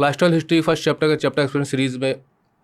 Class 12 history first chapter के chapter explain series में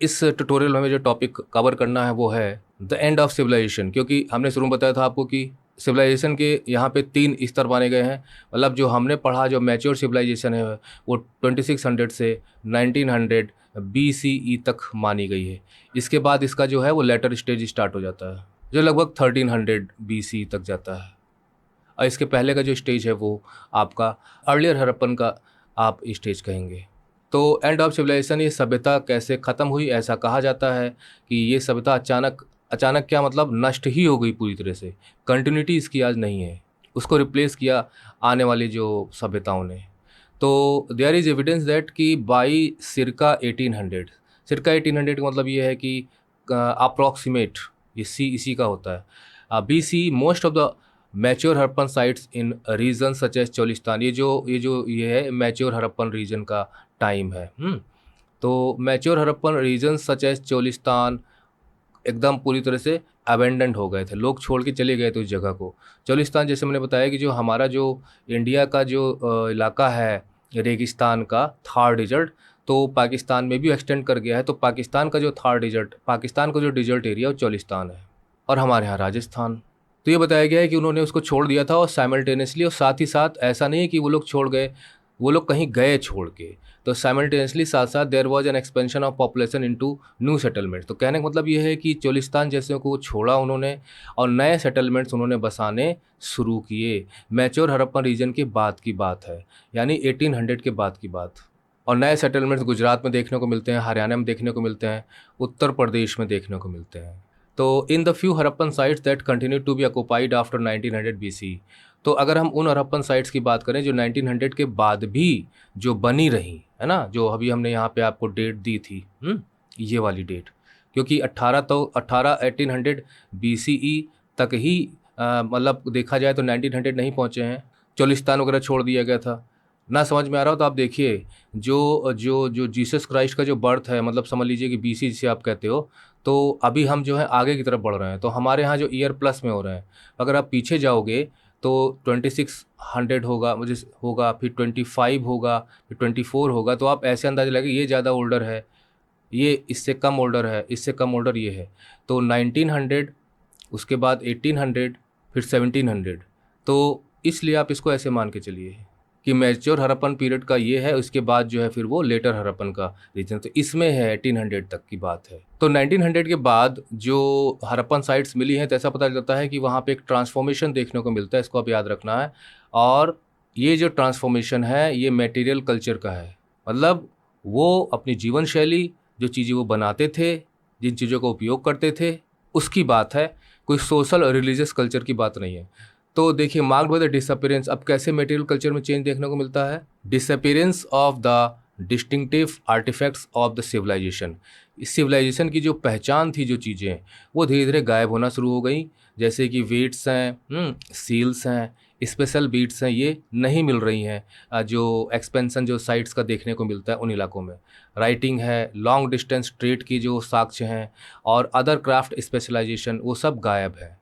इस ट्यूटोरियल में हमें जो टॉपिक कवर करना है वो है द एंड ऑफ सिविलाइजेशन। क्योंकि हमने शुरू में बताया था आपको कि सिविलाइजेशन के यहाँ पे 3 स्तर माने गए हैं। मतलब जो हमने पढ़ा जो मैच्योर सिविलाइजेशन है वो 2600 से 1900 BCE तक मानी गई है। इसके बाद इसका जो है वो लेटर स्टेज स्टार्ट हो जाता है जो लगभग 1300 BC तक जाता है। और इसके पहले का जो स्टेज है वो आपका अर्लियर हड़प्पन का आप स्टेज कहेंगे। तो एंड ऑफ सिविलाइजेशन, ये सभ्यता कैसे ख़त्म हुई, ऐसा कहा जाता है कि ये सभ्यता अचानक अचानक क्या मतलब नष्ट ही हो गई पूरी तरह से। कंटिन्यूटी इसकी आज नहीं है, उसको रिप्लेस किया आने वाली जो सभ्यताओं ने। तो देयर इज़ एविडेंस दैट कि बाई सिरका 1800, सिरका 1800 का मतलब ये है कि अप्रॉक्सीमेट ये सी इसी का होता है। BC most of the mature Harappan sites in region such as Cholistan, ये है मैच्योर हड़प्पन रीजन का टाइम है। तो mature Harappan region such as Cholistan एकदम पूरी तरह से अबेंडेंट हो गए थे, लोग छोड़ के चले गए थे उस जगह को। चोलिस्तान जैसे मैंने बताया कि जो हमारा जो इंडिया का जो इलाका है रेगिस्तान का थार डिजर्ट, तो पाकिस्तान में भी एक्सटेंड कर गया है। तो पाकिस्तान का जो थार डिजर्ट, पाकिस्तान का जो डिजर्ट एरिया वो चोलिस्तान है, और हमारे यहाँ राजस्थान। तो ये बताया गया है कि उन्होंने उसको छोड़ दिया था और साइमल्टेनियसली, और साथ ही साथ ऐसा नहीं है कि वो लोग छोड़ गए, वो लोग कहीं गए छोड़ के। तो साइमल्टेनियसली साथ साथ there was an expansion of population into new settlement. तो कहने का मतलब ये है कि चोलिस्तान जैसे को छोड़ा उन्होंने और नए सेटलमेंट्स उन्होंने बसाने शुरू किए। मैच्योर हड़प्पन रीजन के बाद की बात है, यानी 1800 के बाद की बात। और नए सेटलमेंट्स गुजरात में देखने को मिलते हैं, हरियाणा में देखने को मिलते हैं, उत्तर प्रदेश में देखने को मिलते हैं। तो in the few Harappan sites that continue to be occupied after 1900 BC, तो अगर हम उन हड़प्पन साइट्स की बात करें जो 1900 के बाद भी जो बनी रही है ना, जो अभी हमने यहाँ पे आपको डेट दी थी, ये वाली डेट, क्योंकि 1800 BCE तक ही मतलब देखा जाए तो 1900 नहीं पहुँचे हैं, चोलिस्तान वगैरह छोड़ दिया गया था। ना समझ में आ रहा हो तो आप देखिए, जो जो जो जीसस क्राइस्ट का जो बर्थ है, मतलब समझ लीजिए कि BC जिसे आप कहते हो, तो अभी हम जो है आगे की तरफ बढ़ रहे हैं। तो हमारे यहाँ जो ईयर प्लस में हो रहे हैं, अगर आप पीछे जाओगे तो 2600 होगा, मुझे होगा, फिर 25 होगा, फिर 24 होगा। तो आप ऐसे अंदाजा लगे ये ज़्यादा ओल्डर है, ये इससे कम ओल्डर है, इससे कम ओल्डर ये है। तो 1900, उसके बाद 1800, फिर 1700। तो इसलिए आप इसको ऐसे मान के चलिए कि मैच्योर हड़प्पन पीरियड का ये है, उसके बाद जो है फिर वो लेटर हड़प्पन का रीजन। तो इसमें है 1800 तक की बात है। तो 1900 के बाद जो हड़प्पन साइट्स मिली हैं, तो ऐसा पता चलता है कि वहाँ पे एक ट्रांसफॉर्मेशन देखने को मिलता है, इसको आप याद रखना है। और ये जो ट्रांसफॉर्मेशन है ये मटेरियल कल्चर का है, मतलब वो अपनी जीवन शैली, जो चीज़ें वो बनाते थे, जिन चीज़ों का उपयोग करते थे, उसकी बात है, कोई सोशल और रिलीजियस कल्चर की बात नहीं है। तो देखिए, मार्क्ड बाय द डिसअपीयरेंस, अब कैसे मटेरियल कल्चर में चेंज देखने को मिलता है? Disappearance of the distinctive artifacts of the civilization. इस सिविलाइजेशन की जो पहचान थी, जो चीज़ें, वो धीरे धीरे गायब होना शुरू हो गई। जैसे कि वेट्स हैं, सील्स हैं, स्पेशल बीट्स हैं, ये नहीं मिल रही हैं जो एक्सपेंशन जो साइट्स का देखने को मिलता है उन इलाकों में। राइटिंग है, लॉन्ग डिस्टेंस ट्रेड की जो साक्ष्य हैं और अदर क्राफ्ट स्पेशलाइजेशन, वो सब गायब है।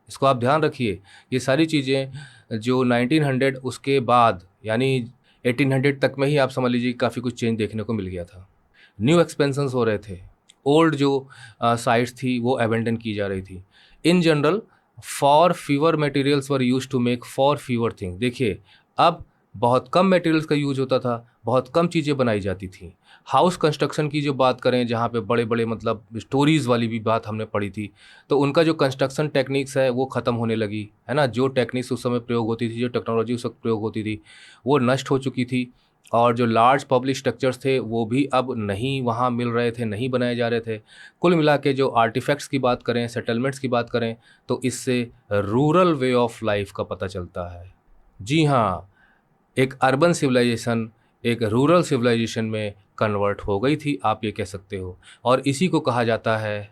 इसको आप ध्यान रखिए। ये सारी चीज़ें जो 1900 उसके बाद यानी 1800 तक में ही आप समझ लीजिए काफ़ी कुछ चेंज देखने को मिल गया था। न्यू एक्सपेंशंस हो रहे थे, ओल्ड जो साइट्स थी वो अबेंडन की जा रही थी। In general far fewer materials were used to make far fewer thing. देखिए, अब बहुत कम मटेरियल्स का यूज होता था, बहुत कम चीज़ें बनाई जाती थी। हाउस कंस्ट्रक्शन की जो बात करें, जहाँ पे बड़े बड़े मतलब स्टोरीज़ वाली भी बात हमने पढ़ी थी, तो उनका जो कंस्ट्रक्शन टेक्निक्स है वो ख़त्म होने लगी है ना। जो टेक्निक्स उस समय प्रयोग होती थी, जो टेक्नोलॉजी उस वक्त प्रयोग होती थी, वो नष्ट हो चुकी थी। और जो लार्ज पब्लिक स्ट्रक्चर्स थे वो भी अब नहीं वहाँ मिल रहे थे, नहीं बनाए जा रहे थे। कुल मिला के जो आर्टिफैक्ट्स की बात करें, सेटलमेंट्स की बात करें, तो इससे रूरल वे ऑफ लाइफ का पता चलता है। जी हाँ, एक अर्बन सिविलाइजेशन एक रूरल सिविलाइजेशन में कन्वर्ट हो गई थी, आप ये कह सकते हो। और इसी को कहा जाता है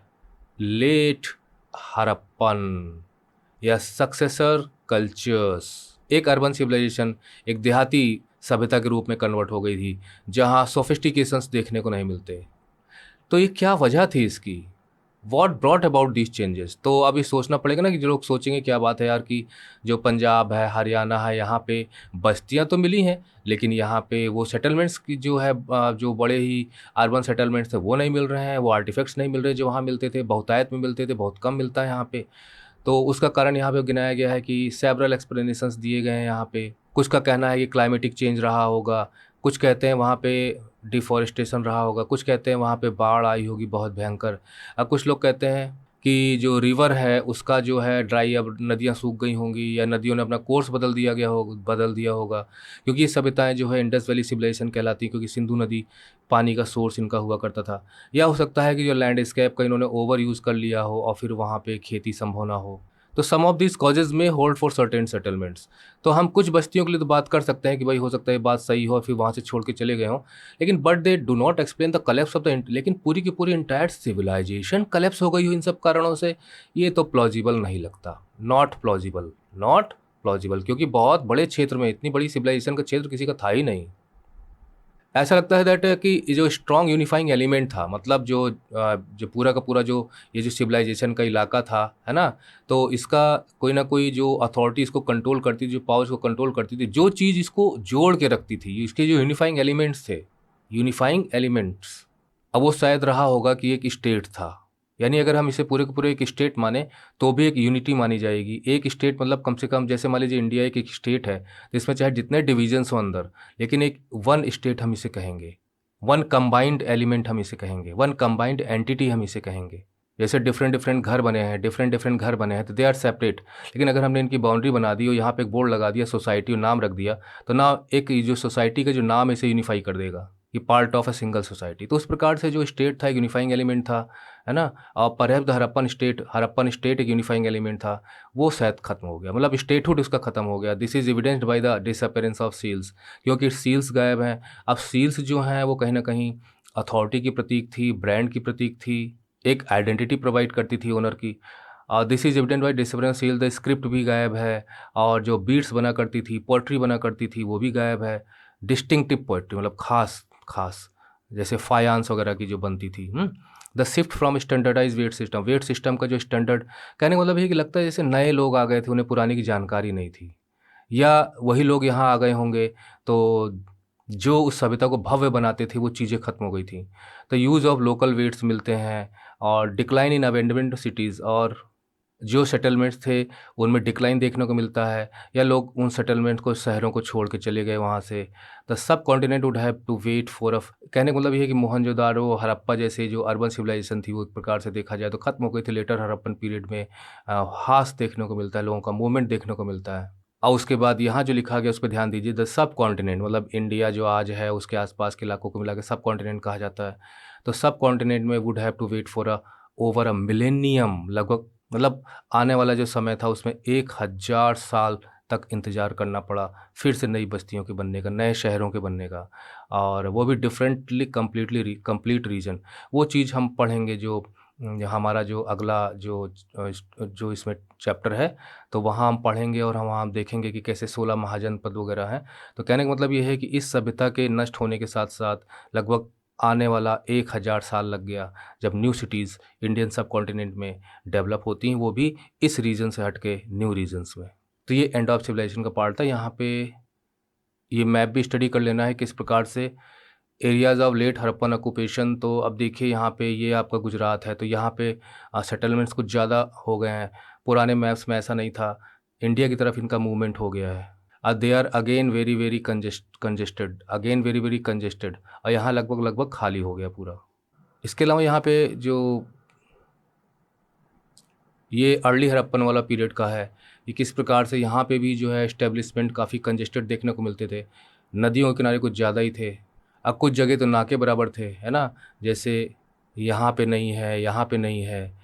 लेट हड़प्पन या सक्सेसर कल्चर्स। एक अर्बन सिविलाइजेशन एक देहाती सभ्यता के रूप में कन्वर्ट हो गई थी, जहाँ सोफिस्टिकेशंस देखने को नहीं मिलते। तो ये क्या वजह थी इसकी? What brought about these changes. तो अभी सोचना पड़ेगा ना कि जो लोग सोचेंगे क्या बात है यार कि जो पंजाब है, हरियाणा है, यहाँ पे बस्तियाँ तो मिली हैं, लेकिन यहाँ पे वो सेटलमेंट्स की जो है जो बड़े ही अर्बन सेटलमेंट्स थे वो नहीं मिल रहे हैं, वो आर्टिफैक्ट्स नहीं मिल रहे जो वहाँ मिलते थे, बहुतायत में मिलते थे, बहुत कम मिलता है यहाँ पे। तो उसका कारण यहाँ पे गिनाया गया है कि सेवरल एक्सप्लेनेशंस दिए गए हैं यहाँ पे। कुछ का कहना है कि क्लाइमेटिक चेंज रहा होगा, कुछ कहते हैं वहाँ पे डिफॉरेस्टेशन रहा होगा, कुछ कहते हैं वहाँ पे बाढ़ आई होगी बहुत भयंकर। कुछ लोग कहते हैं कि जो रिवर है उसका जो है ड्राई, अब नदियाँ सूख गई होंगी या नदियों ने अपना कोर्स बदल दिया होगा, क्योंकि ये सभ्यताएं जो है इंडस वैली सिविलाइजेशन कहलाती हैं, क्योंकि सिंधु नदी पानी का सोर्स इनका हुआ करता था। या हो सकता है कि जो लैंडस्केप का इन्होंने ओवर यूज़ कर लिया हो और फिर वहाँ पे खेती संभव ना हो। तो सम ऑफ दिस कॉजेज में होल्ड फॉर सर्टेन सेटलमेंट्स। तो हम कुछ बस्तियों के लिए तो बात कर सकते हैं कि भाई हो सकता है बात सही हो और फिर वहाँ से छोड़ के चले गए हों, लेकिन but they do not explain the collapse of the, लेकिन पूरी की पूरी इंटायर सिविलाइजेशन कलेप्स हो गई हो इन सब कारणों से, ये तो प्लॉजिबल नहीं लगता। नॉट प्लॉजिबल, नॉट प्लॉजिबल, क्योंकि बहुत बड़े क्षेत्र में इतनी बड़ी सिविलाइजेशन का क्षेत्र किसी का था ही नहीं। ऐसा लगता है दैट कि ये जो स्ट्रॉन्ग यूनिफाइंग एलिमेंट था, मतलब जो पूरा का पूरा जो ये जो सिविलाइजेशन का इलाका था, है ना, तो इसका कोई ना कोई जो अथॉरिटी इसको कंट्रोल करती थी, जो पावर्स को कंट्रोल करती थी, जो चीज़ इसको जोड़ के रखती थी, इसके जो यूनिफाइंग एलिमेंट्स थे, यूनिफाइंग एलिमेंट्स, अब वो शायद रहा होगा कि एक स्टेट था। यानी अगर हम इसे पूरे के पूरे एक स्टेट माने तो भी एक यूनिटी मानी जाएगी। एक स्टेट मतलब कम से कम, जैसे मान लीजिए इंडिया एक स्टेट है, तो इसमें चाहे जितने डिविजन्स हो अंदर, लेकिन एक वन स्टेट हम इसे कहेंगे, वन कंबाइंड एलिमेंट हम इसे कहेंगे, वन कंबाइंड एंटिटी हम इसे कहेंगे। जैसे डिफरेंट डिफरेंट घर बने हैं, डिफरेंट डिफरेंट घर बने हैं, तो दे आर सेपरेट, लेकिन अगर हमने इनकी बाउंड्री बना दी और यहाँ पे एक बोर्ड लगा दिया सोसाइटी और नाम रख दिया, तो ना एक जो सोसाइटी का जो नाम है इसे यूनिफाई कर देगा कि part of a single society. तो उस प्रकार से जो स्टेट था एक यूनिफाइंग एलिमेंट था, है ना। और परहैप्स द हड़प्पन स्टेट एक यूनिफाइंग एलिमेंट था, वो शायद खत्म हो गया, मतलब स्टेटहुड उसका खत्म हो गया। This is evidenced by the disappearance of seals, क्योंकि सील्स गायब हैं। अब सील्स जो हैं वो कहीं ना कहीं अथॉरिटी की प्रतीक थी, ब्रांड की प्रतीक थी, एक आइडेंटिटी प्रोवाइड करती थी ओनर की। This is evident by disappearance seal. The script भी गायब है, और जो बीट्स बना करती थी, पोएट्री बना करती थी, वो भी गायब है। डिस्टिंक्टिव पोएट्री मतलब खास खास, जैसे फायांस वगैरह की जो बनती थी। The shift from standardise weight system का जो स्टैंडर्ड, कहने का मतलब है कि लगता है जैसे नए लोग आ गए थे, उन्हें पुरानी की जानकारी नहीं थी, या वही लोग यहाँ आ गए होंगे, तो जो उस सभ्यता को भव्य बनाते थे वो चीज़ें खत्म हो गई थी। तो यूज़ ऑफ लोकल वेट्स मिलते हैं, और डिक्लाइन इन अबेंडमेंट सिटीज़, और जो सेटलमेंट्स थे उनमें डिक्लाइन देखने को मिलता है, या लोग उन सेटलमेंट को, शहरों को छोड़ के चले गए वहाँ से। The subcontinent would have to wait for a, कहने का मतलब ये है कि मोहनजोदारो, हड़प्पा जैसे जो अर्बन सिविलाइजेशन थी वो एक प्रकार से देखा जाए तो खत्म हो गई थी। लेटर हड़प्पन पीरियड में हास देखने को मिलता है, लोगों का मूवमेंट देखने को मिलता है। और उसके बाद यहाँ जो लिखा गया उस पर ध्यान दीजिए, द सब कॉन्टिनेंट मतलब इंडिया जो आज है उसके आसपास के इलाकों को मिला के सब कॉन्टिनेंट कहा जाता है। तो सब कॉन्टिनेंट में would have to wait for a over a millennium, लगभग मतलब आने वाला जो समय था उसमें 1000 साल तक इंतज़ार करना पड़ा फिर से नई बस्तियों के बनने का, नए शहरों के बनने का, और वो भी डिफरेंटली कंप्लीट रीजन। वो चीज़ हम पढ़ेंगे जो हमारा जो अगला जो इसमें चैप्टर है, तो वहाँ हम पढ़ेंगे और हम वहाँ देखेंगे कि कैसे 16 महाजनपद वगैरह हैं। तो कहने का मतलब ये है कि इस सभ्यता के नष्ट होने के साथ साथ लगभग आने वाला 1000 साल लग गया जब न्यू सिटीज़ इंडियन सब कॉन्टिनेंट में डेवलप होती हैं, वो भी इस रीजन से हट के न्यू रीजन्स में। तो ये एंड ऑफ सिविलाइजेशन का पार्ट था। यहाँ पे ये मैप भी स्टडी कर लेना है किस प्रकार से areas of late Harappan occupation. तो अब देखिए यहाँ पे ये आपका गुजरात है, तो यहाँ पे सेटलमेंट्स कुछ ज़्यादा हो गए हैं। पुराने मैप्स में ऐसा नहीं था, इंडिया की तरफ इनका मूवमेंट हो गया है। They are again very very congested, again very very congested, और यहाँ लगभग लगभग खाली हो गया पूरा। इसके अलावा यहाँ पे जो ये अर्ली हड़प्पन वाला पीरियड का है, ये किस प्रकार से यहाँ पे भी जो है एस्टेब्लिशमेंट काफ़ी कंजेस्टेड देखने को मिलते थे। नदियों के किनारे कुछ ज़्यादा ही थे, अब कुछ जगह तो ना के बराबर थे, है ना, जैसे यहाँ पे नहीं है, यहाँ पे नहीं है।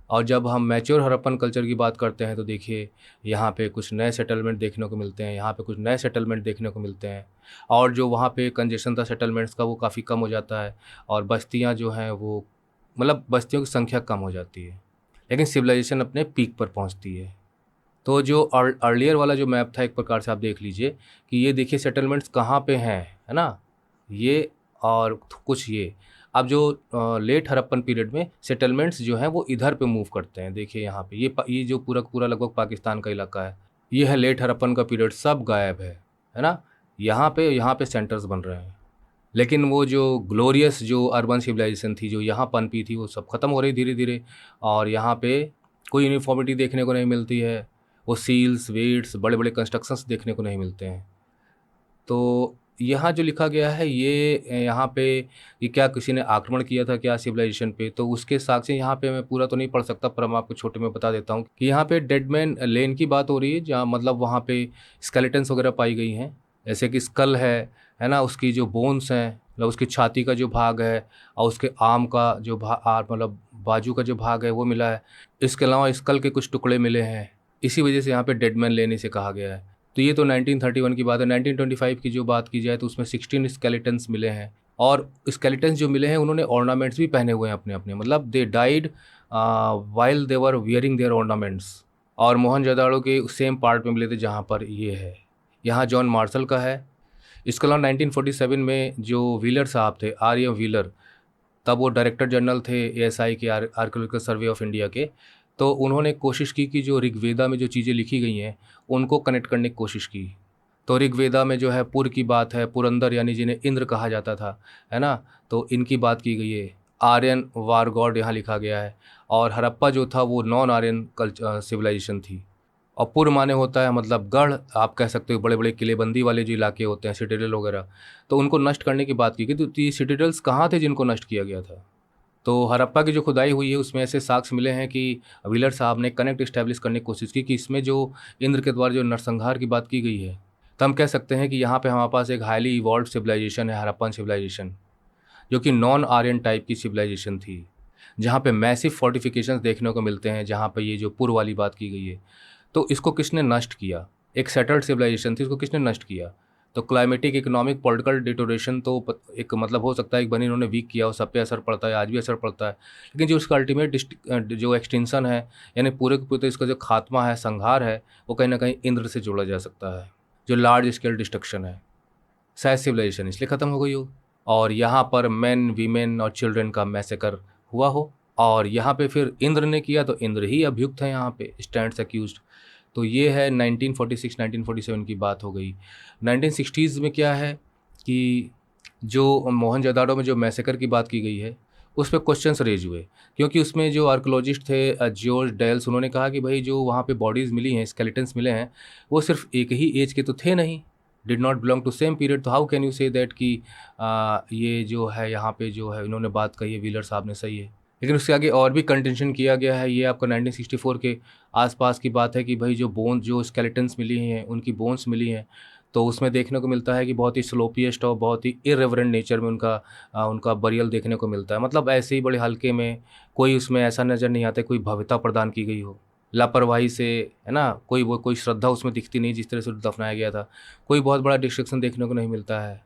और जब हम मैच्योर हड़प्पन कल्चर की बात करते हैं तो देखिए यहाँ पे कुछ नए सेटलमेंट देखने को मिलते हैं, यहाँ पे कुछ नए सेटलमेंट देखने को मिलते हैं, और जो वहाँ पे कंजेशन था सेटलमेंट्स का वो काफ़ी कम हो जाता है, और बस्तियाँ जो हैं वो मतलब बस्तियों की संख्या कम हो जाती है, लेकिन सिविलाइजेशन अपने पीक पर पहुंचती है। तो जो अर्लियर वाला जो मैप था एक प्रकार से आप देख लीजिए कि ये देखिए सेटलमेंट्स कहाँ पे हैं, है ना, ये और कुछ ये। अब जो लेट हड़प्पन पीरियड में सेटलमेंट्स जो हैं वो इधर पे मूव करते हैं। देखिए यहाँ पे ये जो पूरा पूरा लगभग पाकिस्तान का इलाका है, ये है लेट हड़प्पन का पीरियड, सब गायब है ना। यहाँ पे सेंटर्स बन रहे हैं, लेकिन वो जो ग्लोरियस जो अर्बन सिविलाइजेशन थी जो यहाँ पनपी थी वो सब ख़त्म हो रही धीरे धीरे। और यहाँ पे कोई यूनिफॉर्मिटी देखने को नहीं मिलती है, वो सील्स वेट्स बड़े बड़े कंस्ट्रक्शंस देखने को नहीं मिलते हैं। तो यहाँ जो लिखा गया है ये यहाँ पे ये क्या किसी ने आक्रमण किया था क्या सिविलाइजेशन पे, तो उसके साक्ष्य यहाँ पे मैं पूरा तो नहीं पढ़ सकता, पर मैं आपको छोटे में बता देता हूँ कि यहाँ पे डेड मैन लेन की बात हो रही है, जहाँ मतलब वहाँ पे स्केलेटन्स वगैरह पाई गई हैं, जैसे कि स्कल है ना, उसकी जो बोन्स हैं, मतलब उसकी छाती का जो भाग है और उसके आर्म का जो मतलब बाजू का जो भाग है वो मिला है। इसके अलावा स्कल के कुछ टुकड़े मिले हैं, इसी वजह से यहाँ पे डेड मैन लेन इसे कहा गया है। तो ये तो 1931 की बात है। 1925 की जो बात की जाए तो उसमें 16 स्केलेटन्स मिले हैं, और स्केलेटन्स जो मिले हैं उन्होंने ऑर्नामेंट्स भी पहने हुए हैं अपने अपने, मतलब they died while they were wearing their ornaments. और मोहनजोदाड़ो के सेम पार्ट में मिले थे जहाँ पर ये है, यहाँ जॉन मार्शल का है। इसके अलावा 1947 में जो व्हीलर साहब थे, आर एम व्हीलर, तब वो डायरेक्टर जनरल थे एएसआई के, आर्कियोलॉजिकल सर्वे ऑफ इंडिया के। तो उन्होंने कोशिश की कि जो ऋग्वेदा में जो चीज़ें लिखी गई हैं उनको कनेक्ट करने की कोशिश की। तो ऋग्वेदा में जो है पुर की बात है, पुरंदर यानी जिन्हें इंद्र कहा जाता था, है ना, तो इनकी बात की गई है। आर्यन वार गॉड यहाँ लिखा गया है। और हड़प्पा जो था वो नॉन आर्यन सिविलाइजेशन थी। और पुर माने होता है मतलब गढ़, आप कह सकते हो बड़े बड़े किलेबंदी वाले जो इलाके होते हैं, सिटाडेल वगैरह, तो उनको नष्ट करने की बात की गई। तो ये सिटाडेल्स कहाँ थे जिनको नष्ट किया गया था? तो हड़प्पा की जो खुदाई हुई है उसमें ऐसे साक्ष्य मिले हैं कि व्हीलर साहब ने कनेक्ट इस्टेब्लिश करने की कोशिश की कि इसमें जो इंद्र के द्वारा जो नरसंहार की बात की गई है, तो हम कह सकते हैं कि यहाँ पे हमारे पास एक हाईली इवॉल्व सिविलाइजेशन है, हड़प्पन सिविलाइजेशन, जो कि नॉन आर्यन टाइप की सिविलाइजेशन थी, जहाँ पे मैसिव फोर्टिफिकेशंस देखने को मिलते हैं, जहाँ पे ये जो पुर वाली बात की गई है। तो इसको किसने नष्ट किया? एक सेटल्ड सिविलाइजेशन थी, इसको किसने नष्ट किया? तो क्लाइमेटिक, इकोनॉमिक, पॉलिटिकल डिटोरेशन तो एक मतलब हो सकता है एक बनी इन्होंने वीक किया और सब पे असर पड़ता है, आज भी असर पड़ता है। लेकिन जो इसका अल्टीमेट जो एक्सटेंशन है, यानी पूरे के पूरे इसका जो खात्मा है, संहार है, वो कहीं ना कहीं इंद्र से जोड़ा जा सकता है। जो लार्ज स्केल डिस्ट्रक्शन है, शायद सिविलाइजेशन इसलिए ख़त्म हो गई हो, और यहाँ पर मैन, वीमेन और चिल्ड्रन का मैसेकर हुआ हो, और यहाँ पे फिर इंद्र ने किया तो इंद्र ही अभियुक्त है, यहाँ पे स्टैंड्स अक्यूज्ड। तो ये है 1946 1947 की बात हो गई। 1960s में क्या है कि जो मोहनजोदाड़ो में जो मैसेकर की बात की गई है उस पर क्वेश्चंस रेज हुए, क्योंकि उसमें जो आर्कोलॉजिस्ट थे जॉर्ज डेल्स, उन्होंने कहा कि भाई जो वहाँ पे बॉडीज़ मिली हैं, स्केलेटन्स मिले हैं, वो सिर्फ एक ही एज के तो थे नहीं, did not belong to same period. तो how can you say that कि ये जो है यहाँ पे जो है इन्होंने बात कही है, व्हीलर साहब ने, सही है। लेकिन उसके आगे और भी कंटेंशन किया गया है। ये आपका 1964 के आसपास की बात है कि भाई जो बोन्स, जो स्केलेटन्स मिली हैं, उनकी बोन्स मिली हैं, तो उसमें देखने को मिलता है कि बहुत ही स्लोपीएस्ट और बहुत ही इर्रेवरेंट नेचर में उनका बरियल देखने को मिलता है। मतलब ऐसे ही बड़े हल्के में, कोई उसमें ऐसा नज़र नहीं आता कोई भव्यता प्रदान की गई हो, लापरवाही से, है ना, कोई श्रद्धा उसमें दिखती नहीं जिस तरह से दफनाया गया था। कोई बहुत बड़ा डिस्ट्रक्शन देखने को नहीं मिलता है,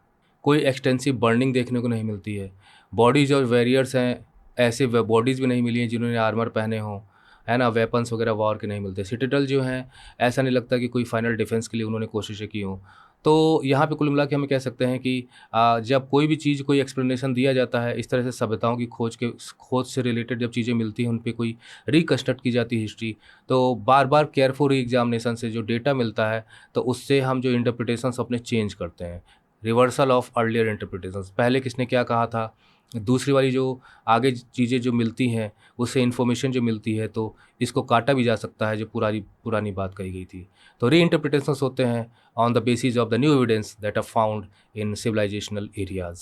कोई एक्सटेंसिव बर्निंग देखने को नहीं मिलती है। बॉडीज़ और वॉरियर्स हैं, ऐसे बॉडीज़ भी नहीं मिली हैं जिन्होंने आर्मर पहने हों, है ना, वेपन्स वगैरह वॉर के नहीं मिलते। सिटाडेल जो हैं, ऐसा नहीं लगता कि कोई फाइनल डिफेंस के लिए उन्होंने कोशिशें की हों। तो यहाँ पे कुल मिला के हम कह सकते हैं कि जब कोई भी चीज़, कोई एक्सप्लेनेशन दिया जाता है, इस तरह से सभ्यताओं की खोज से रिलेटेड जब चीज़ें मिलती हैं, उन पे कोई रिकन्स्ट्रक्ट की जाती है हिस्ट्री, तो बार बार केयरफुल री एग्जामिनेशन से जो डेटा मिलता है, तो उससे हम जो इंटरप्रिटेशंस अपने चेंज करते हैं, रिवर्सल ऑफ अर्लियर इंटरप्रिटेशंस, पहले किसने क्या कहा था, दूसरी वाली जो आगे चीज़ें जो मिलती हैं उससे इन्फॉर्मेशन जो मिलती है, तो इसको काटा भी जा सकता है जो पुरानी पुरानी बात कही गई थी। तो री इंटरप्रिटेशंस होते हैं on the basis of the new evidence that are found in civilizational areas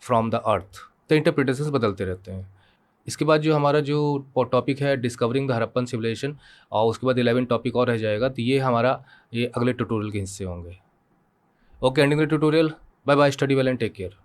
from the earth. तो इंटरप्रिटेशंस बदलते रहते हैं। इसके बाद जो हमारा जो टॉपिक है डिस्कवरिंग द हड़प्पन सिविलाइजेशन, और उसके बाद 11 टॉपिक और रह जाएगा, तो ये अगले ट्यूटोरियल के हिस्से होंगे। Okay, ending the tutorial. Bye bye, study well and take care.